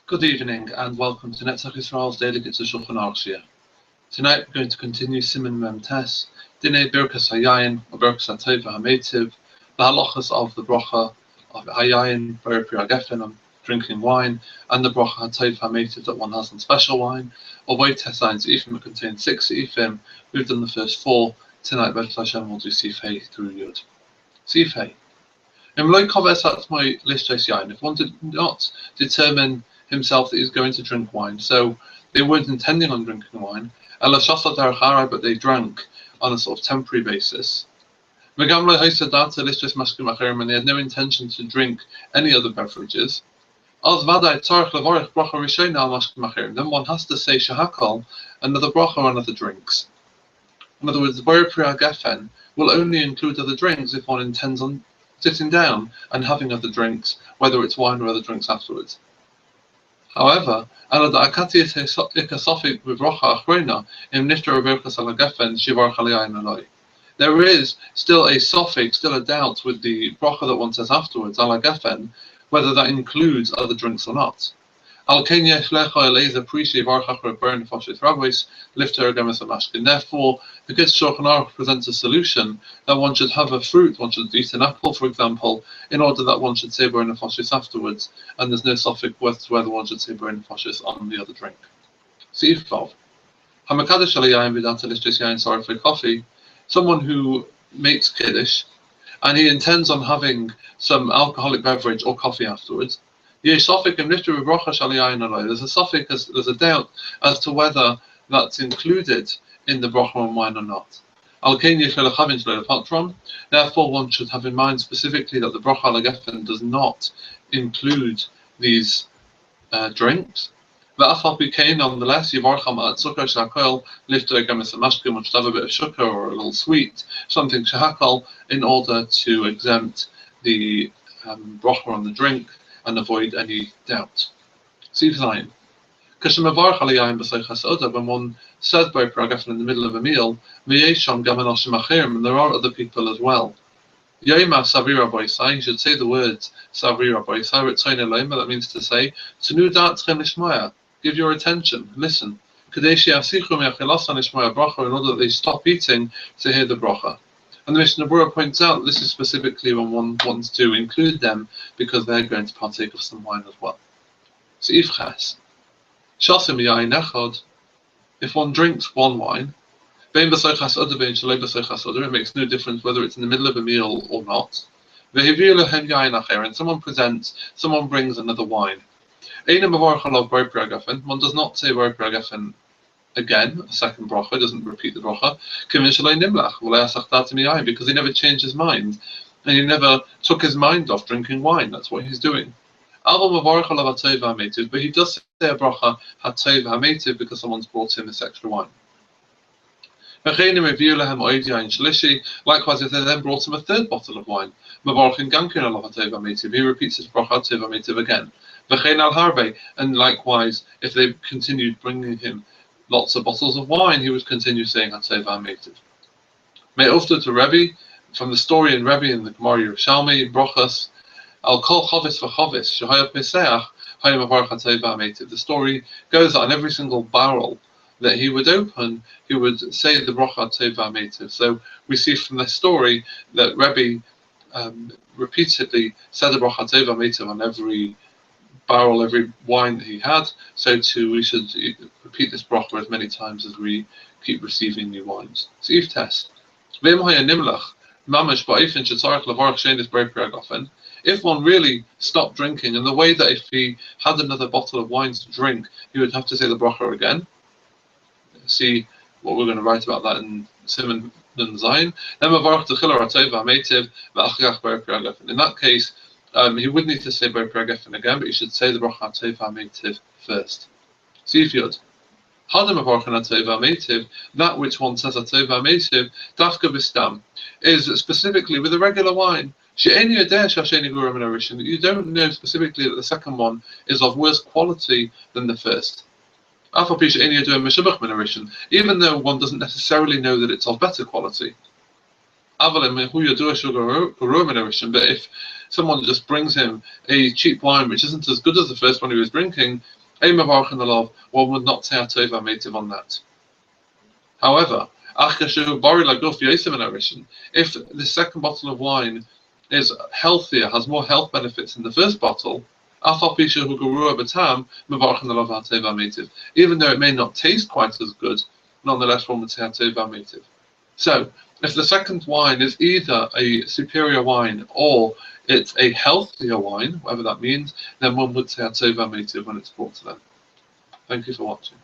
Good evening and welcome to Netzach Israel's daily Kitzur Shulchan. Tonight we're going to continue Siman Mem Tes, Dinei Birkas Hayayin, or Birkas HaTova HaMeitiv, the halachas of the bracha of Hayayin, Ber Pri Hagefen, on drinking wine, and the bracha HaTova HaMeitiv that one has on special wine. Although Tes Zayin Seifim, it contains 6 Seifim. We've done the first 4. Tonight, B'ezras Hashem, we'll do Seif Hey through Yud. Seif Hey. If one did not determine himself that he's going to drink wine, so they weren't intending on drinking wine, but they drank on a sort of temporary basis, and they had no intention to drink any other beverages, then one has to say shahakal, another bracha or another drinks. In other words, the Ber Pri Hagefen will only include other drinks if one intends on sitting down and having other drinks, whether it's wine or other drinks afterwards. However, there is still a suffix, still a doubt with the bracha that one says afterwards, ala gefen, whether that includes other drinks or not. Therefore, the Kitzur presents a solution that one should have a fruit, one should eat an apple, for example, in order that one should say ber nefashis afterwards, and there's no suffix whether one should say ber nefashis on the other drink. Seif Vav. Coffee. Someone who makes kiddush, and he intends on having some alcoholic beverage or coffee afterwards. There's a suffix, there's a doubt as to whether that's included in the bracha on wine or not. Therefore, one should have in mind specifically that the bracha al gefen does not include these drinks. Nonetheless, one should have a bit of sugar or a little sweet, something shahakal, in order to exempt the bracha on the drink and avoid any doubt. Seif Zayin. When one says Ber Pri Hagefen in the middle of a meal, and there are other people as well. You should say the words Savir Aboisai, that means to say, give your attention, listen, in order that they stop eating to hear the bracha. And the Mishnah Berurah points out this is specifically when one wants to include them because they're going to partake of some wine as well. Seif Ches. If one drinks one wine, it makes no difference whether it's in the middle of a meal or not. And someone brings another wine. One does not say Ber Pri Hagefen again, a second bracha, doesn't repeat the bracha, because he never changed his mind, and he never took his mind off drinking wine. That's what he's doing. But he does say a bracha HaTova HaMeitiv because someone's brought him this extra wine. Likewise, if they then brought him a third bottle of wine, he repeats his bracha HaTova HaMeitiv again. And likewise, if they continued bringing him lots of bottles of wine, he would continue saying HaTova HaMeitiv. May also to Rebbe, from the story in Rebbe in the Gemara Yerushalmi, Brochas, Al Kol Chovis V'Chovis, Shehaya Peseach, Hayim Avar HaTova HaMeitiv. The story goes that on every single barrel that he would open, he would say the bracha HaTova HaMeitiv. So we see from the story that Rebbe repeatedly said the bracha HaTova HaMeitiv on every barrel, every wine that he had, so too we should repeat this bracha as many times as we keep receiving new wines. Seif Tes. If one really stopped drinking, in the way that if he had another bottle of wine to drink, he would have to say the bracha again. See what we're going to write about that in Siman Zayin. In that case, he would need to say Ber Pri Hagefen again, but he should say the bracha HaTova HaMeitiv first. Seif Yud. That which one says HaTova HaMeitiv, dafka b'stam, is specifically with a regular wine. You don't know specifically that the second one is of worse quality than the first. Even though one doesn't necessarily know that it's of better quality. But if someone just brings him a cheap wine which isn't as good as the first one he was drinking, one would not say Atov HaMeitiv on that. However, if the second bottle of wine is healthier, has more health benefits than the first bottle, even though it may not taste quite as good, nonetheless one would say Atov HaMeitiv. So, if the second wine is either a superior wine or it's a healthier wine, whatever that means, then one would say Atov HaMeitiv when it's brought to them. Thank you for watching.